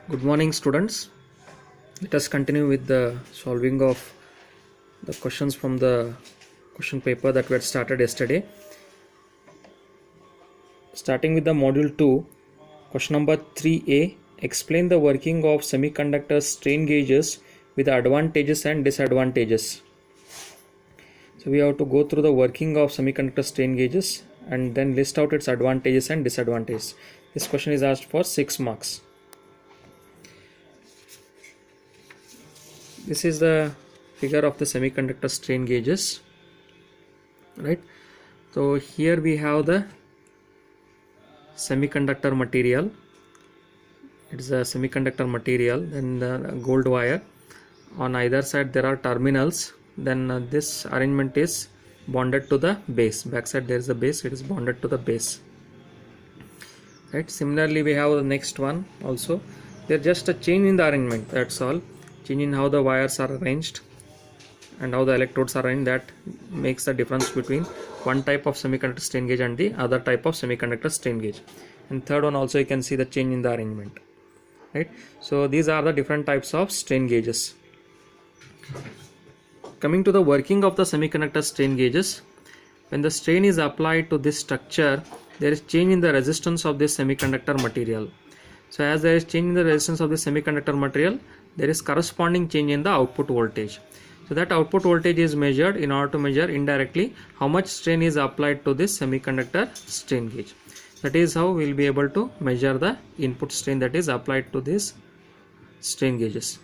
Good morning, students. Let us continue with the solving of the questions from the question paper that we had started yesterday. Starting with the module 2, question number 3a. Explain the working of semiconductor strain gauges with the advantages and disadvantages. So we have to go through the working of semiconductor strain gauges and then list out its advantages and disadvantages. This question is asked for 6 marks. This is the figure of the semiconductor strain gauges, right? So here we have the semiconductor material. It's a semiconductor material, then the gold wire. On either side there are terminals. Then this arrangement is bonded to the base. Backside there is a base. It is bonded to the base, right? Similarly, we have the next one also. They're just a change in the arrangement. That's all. Change in how the wires are arranged and how the electrodes are arranged, that makes the difference between one type of semiconductor strain gauge and the other type of semiconductor strain gauge. And third one also, you can see the change in the arrangement, right? So these are the different types of strain gauges. Coming to the working of the semiconductor strain gauges, when the strain is applied to this structure, there is change in the resistance of this semiconductor material. So as there is change in the resistance of the semiconductor material, there is corresponding change in the output voltage. So that output voltage is measured in order to measure indirectly how much strain is applied to this semiconductor strain gauge. That is how we will be able to measure the input strain that is applied to these strain gauges.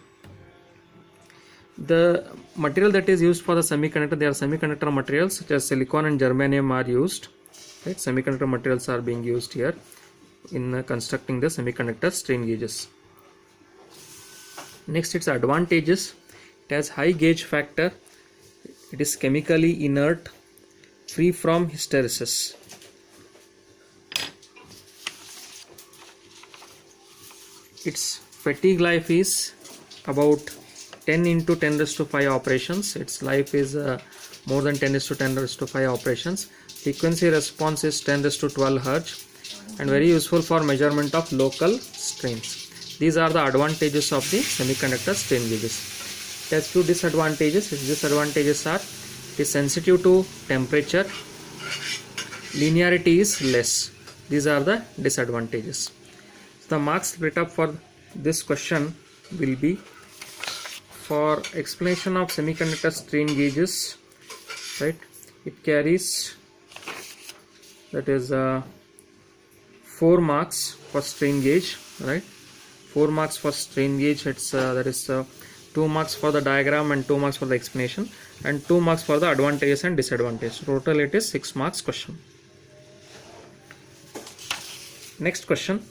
The material that is used for the semiconductor, there are semiconductor materials such as silicon and germanium are used, right? Semiconductor materials are being used here in constructing the semiconductor strain gauges. Next, its advantages. It has high gauge factor. It is chemically inert, free from hysteresis. Its fatigue life is about 10 into 10 raised to 5 operations. Its life is more than 10 raised to 10 raised to 5 operations. Frequency response is 10 raised to 12 Hz and very useful for measurement of local strains. These are the advantages of the semiconductor strain gauges. It has few disadvantages. Its disadvantages are, it is sensitive to temperature, linearity is less. These are the disadvantages. The marks split up for this question will be, for explanation of semiconductor strain gauges, right? It carries, that is 4 marks for strain gauge, right? 4 marks for strain gauge. It's that is 2 marks for the diagram and 2 marks for the explanation and 2 marks for the advantages and disadvantages. Total it is 6 marks question. Next question.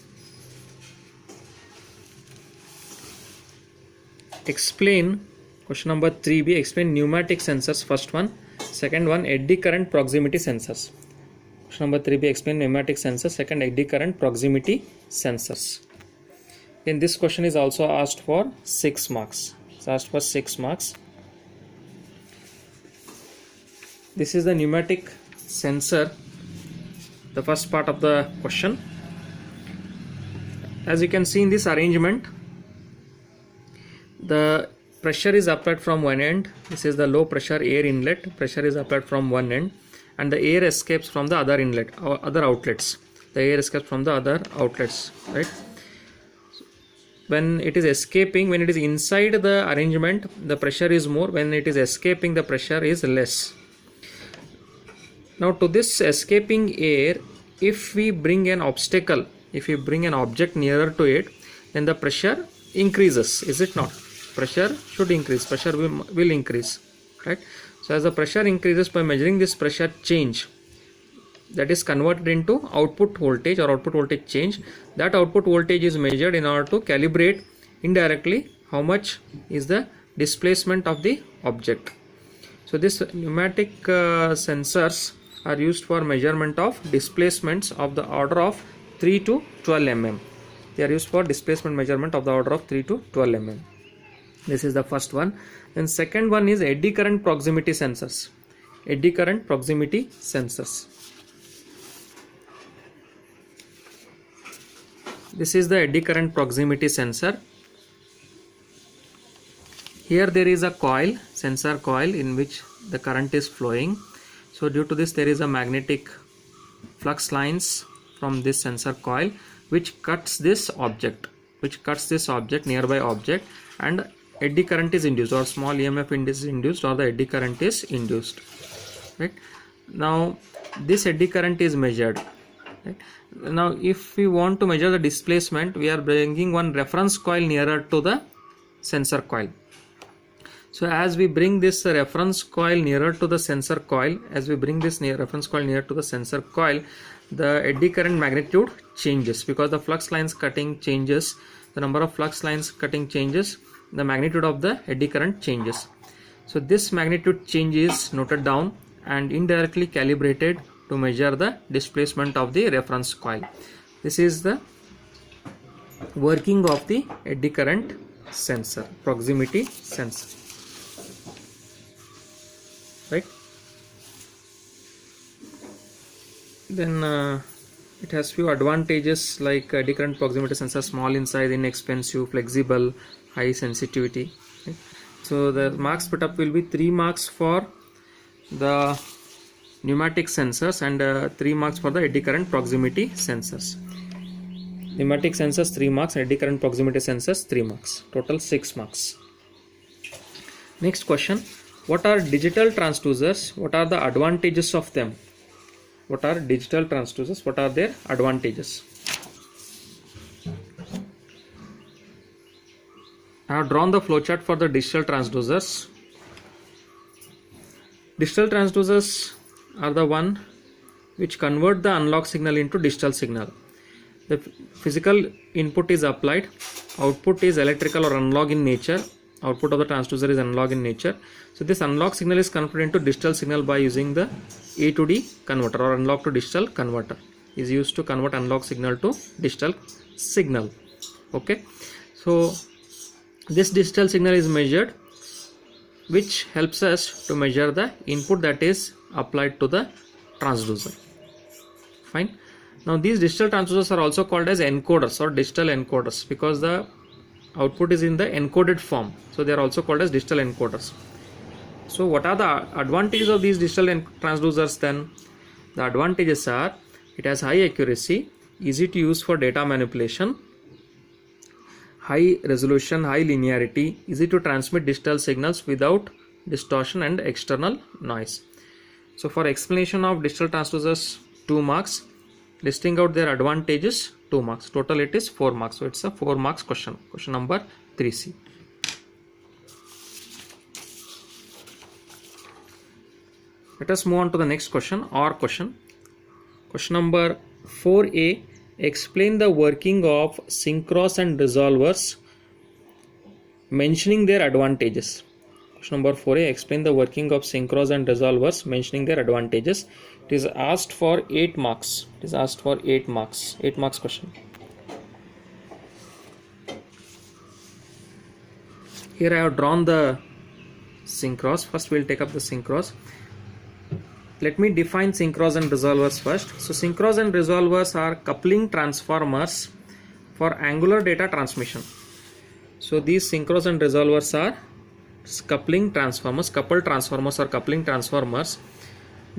Explain, question number 3b, explain pneumatic sensors. First one. Second one, eddy current proximity sensors. Question number 3b, explain pneumatic sensors. Second, eddy current proximity sensors. In this question is also asked for 6 marks. It's asked for 6 marks. This is the pneumatic sensor, the first part of the question. As you can see in this arrangement, the pressure is applied from one end. This is the low pressure air inlet. Pressure is applied from one end and the air escapes from the other inlet or other outlets. The air escapes from the other outlets, right? When it is escaping, when it is inside the arrangement, the pressure is more. When it is escaping, the pressure is less. Now to this escaping air, if we bring an obstacle, if we bring an object nearer to it, then the pressure increases, is it not? Pressure should increase, pressure will increase, right? So as the pressure increases, by measuring this pressure change, that is converted into output voltage or output voltage change. That output voltage is measured in order to calibrate indirectly how much is the displacement of the object. So this pneumatic sensors are used for measurement of displacements of the order of 3 to 12 mm. They are used for displacement measurement of the order of 3 to 12 mm. This is the first one. Then second one is eddy current proximity sensors. Eddy current proximity sensors. This is the eddy current proximity sensor. Here there is a coil, sensor coil, in which the current is flowing. So due to this there is a magnetic flux lines from this sensor coil which cuts this object, nearby object, and eddy current is induced, or small EMF is induced, or the eddy current is induced. Right? Now this eddy current is measured. Right? Now if we want to measure the displacement, we are bringing one reference coil nearer to the sensor coil. So as we bring this reference coil nearer to the sensor coil, the eddy current magnitude changes, because the flux lines cutting changes, the number of flux lines cutting changes, the magnitude of the eddy current changes. So this magnitude change is noted down and indirectly calibrated to measure the displacement of the reference coil. This is the working of the eddy current sensor, proximity sensor. Right? Then it has few advantages like eddy current proximity sensor: small in size, inexpensive, flexible, high sensitivity. Right? So the marks put up will be 3 marks for the pneumatic sensors and 3 marks for the eddy current proximity sensors. Pneumatic sensors 3 marks, eddy current proximity sensors 3 marks. Total 6 marks. Next question. What are digital transducers? What are the advantages of them? What are digital transducers? What are their advantages? I have drawn the flowchart for the digital transducers. Digital transducers are the one which convert the analog signal into digital signal. The physical input is applied, output is electrical or analog in nature. Output of the transducer is analog in nature. So this analog signal is converted into digital signal by using the A to D converter, or analog to digital converter is used to convert analog signal to digital signal. Okay, so this digital signal is measured, which helps us to measure the input that is applied to the transducer. Fine. Now these digital transducers are also called as encoders or digital encoders, because the output is in the encoded form, so they are also called as digital encoders. So what are the advantages of these digital transducers then? The advantages are: it has high accuracy, easy to use for data manipulation, high resolution, high linearity, easy to transmit digital signals without distortion and external noise. So for explanation of digital transducers, 2 marks. Listing out their advantages, 2 marks. Total it is 4 marks. So it's a 4 marks question. Question number 3C. Let us move on to the next question, or question. Question number 4A. Explain the working of syncros and resolvers, mentioning their advantages. Question number 4A. Explain the working of syncros and resolvers, mentioning their advantages. It is asked for 8 marks. It is asked for 8 marks. 8 marks question. Here I have drawn the syncros. First we will take up the syncros. Let me define syncros and resolvers first. So syncros and resolvers are coupling transformers for angular data transmission. So these syncros and resolvers are coupling transformers, coupled transformers or coupling transformers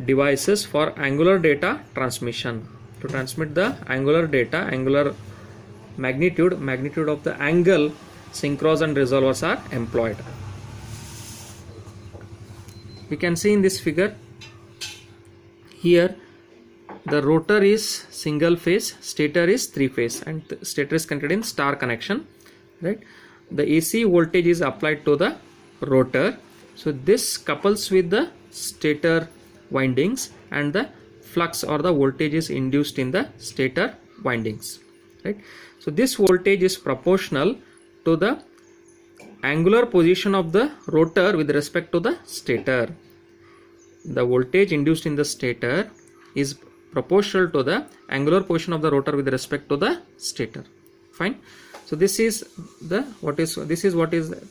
devices for angular data transmission. To transmit the angular data, angular magnitude of the angle, syncros and resolvers are employed. We can see in this figure, here the rotor is single phase, stator is 3 phase, and stator is connected in star connection, right? The AC voltage is applied to the rotor, so this couples with the stator windings, and the flux or the voltage is induced in the stator windings, right? So this voltage is proportional to the angular position of the rotor with respect to the stator. The voltage induced in the stator is proportional to the angular position of the rotor with respect to the stator. Fine. So this is what is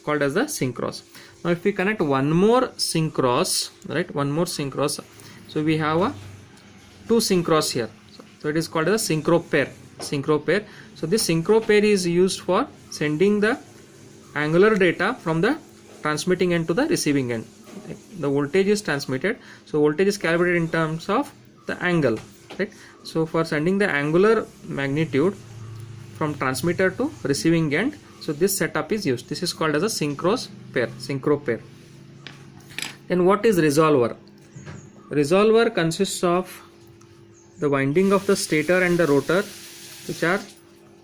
called as the syncros. Now if we connect one more syncros, right, one more syncros, so we have a 2 syncros here, so it is called as a synchro pair. synchro pair. So this synchro pair is used for sending the angular data from the transmitting end to the receiving end. The voltage is transmitted, so voltage is calibrated in terms of the angle, right? So for sending the angular magnitude from transmitter to receiving end, so this setup is used. This is called as a synchro pair. Then what is resolver? Resolver consists of the winding of the stator and the rotor, which are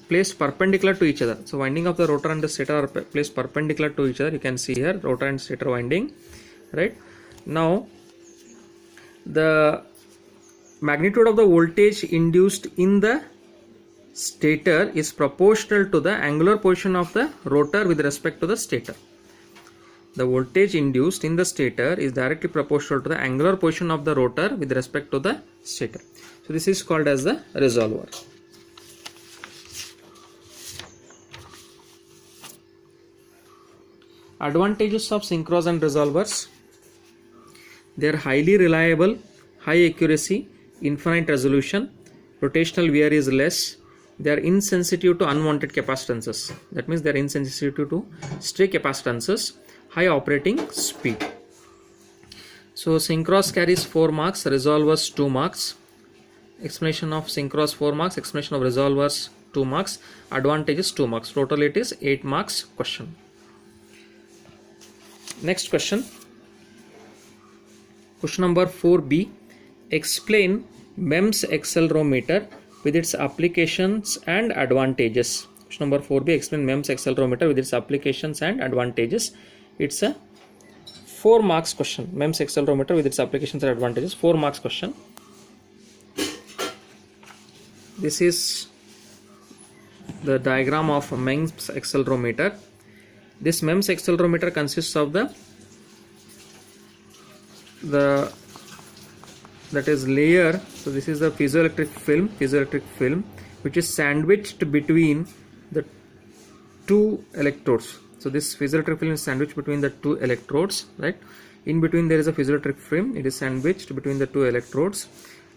placed perpendicular to each other. So winding of the rotor and the stator are placed perpendicular to each other. You can see here rotor and stator winding, right? Now the magnitude of the voltage induced in the stator is proportional to the angular position of the rotor with respect to the stator. The voltage induced in the stator is directly proportional to the angular position of the rotor with respect to the stator. So this is called as the resolver. Advantages of synchros and resolvers: they are highly reliable, high accuracy, infinite resolution, rotational wear is less, they are insensitive to unwanted capacitances. That means they are insensitive to stray capacitances, high operating speed. So synchros carries 4 marks, resolvers 2 marks. Explanation of synchros 4 marks, explanation of resolvers 2 marks, advantages 2 marks. Total it is 8 marks question. Next question. Question number 4b. Explain MEMS accelerometer with its applications and advantages. Question number 4b. Explain MEMS accelerometer with its applications and advantages. It's a 4 marks question. MEMS accelerometer with its applications and advantages. 4 marks question. This is the diagram of a MEMS accelerometer. This MEMS accelerometer consists of the that is layer. So this is the piezoelectric film which is sandwiched between the 2 electrodes. So this piezoelectric film is sandwiched between the 2 electrodes, right? In between there is a piezoelectric film. It is sandwiched between the 2 electrodes,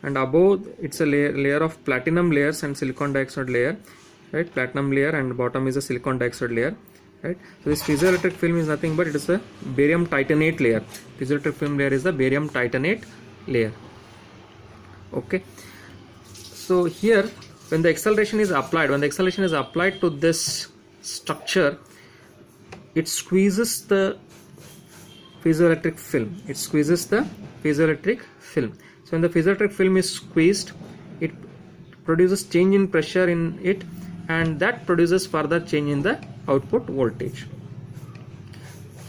and above it's a layer of platinum layers and silicon dioxide layer, right? Platinum layer, and bottom is a silicon dioxide layer, right? So this piezoelectric film is nothing but it is a barium titanate layer. Piezoelectric film layer is the barium titanate layer. Okay. So here when the acceleration is applied, to this structure, it squeezes the piezoelectric film. So when the piezoelectric film is squeezed, it produces change in pressure in it, and that produces further change in the output voltage.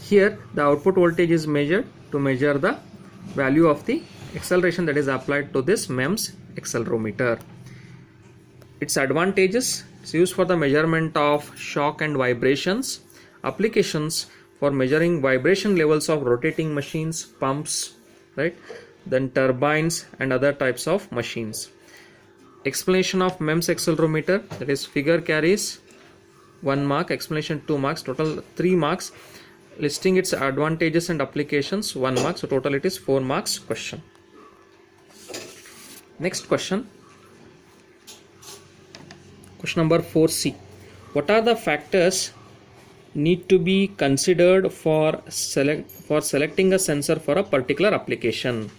Here the output voltage is measured to measure the value of the acceleration that is applied to this MEMS accelerometer. Its advantages: it's used for the measurement of shock and vibrations. Applications: for measuring vibration levels of rotating machines, pumps, right? Then turbines and other types of machines. Explanation of MEMS accelerometer, that is figure, carries 1 mark, explanation 2 marks, total 3 marks. Listing its advantages and applications 1 mark, so total it is 4 marks question. Next question. Question number 4c. What are the factors need to be considered for selecting a sensor for a particular application?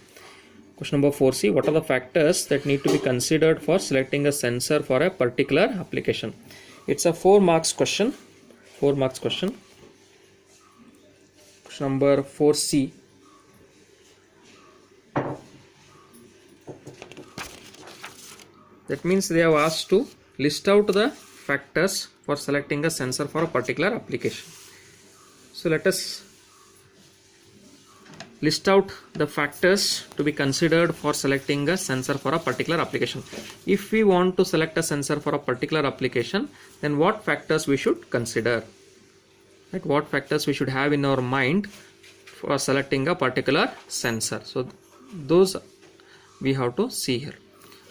Question number 4c. What are the factors that need to be considered for selecting a sensor for a particular application? It's a 4 marks question. 4 marks question. Question number 4c. That means they have asked to list out the factors for selecting a sensor for a particular application. So let us list out the factors to be considered for selecting a sensor for a particular application. If we want to select a sensor for a particular application, then what factors we should consider? Right? What factors we should have in our mind for selecting a particular sensor? So those we have to see here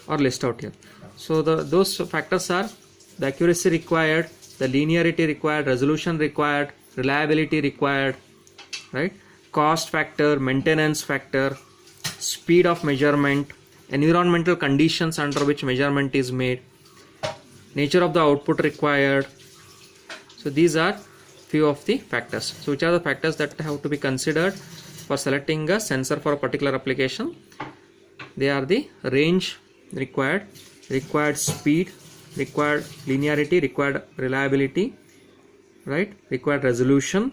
or list out here. So those factors are the accuracy required, the linearity required, resolution required, reliability required, right? Cost factor, maintenance factor, speed of measurement, environmental conditions under which measurement is made, nature of the output required. So these are few of the factors. So which are the factors that have to be considered for selecting a sensor for a particular application? They are the range required, required speed, required linearity, required reliability, right, required resolution,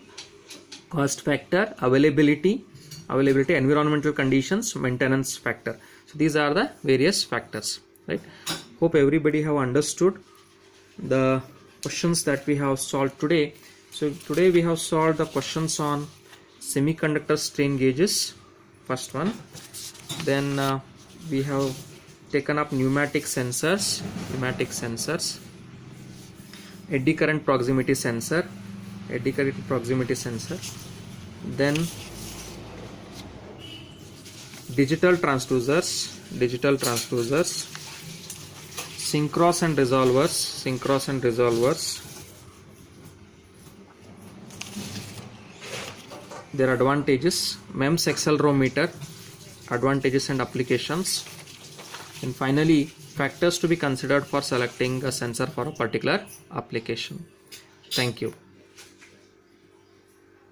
cost factor, availability, environmental conditions, maintenance factor. So these are the various factors, right? Hope everybody have understood the questions that we have solved today. So today we have solved the questions on semiconductor strain gauges, first one. Then we have taken up pneumatic sensors, eddy current proximity sensor, then digital transducers, synchros and resolvers, their advantages, MEMS accelerometer, advantages and applications, and finally factors to be considered for selecting a sensor for a particular application. Thank you.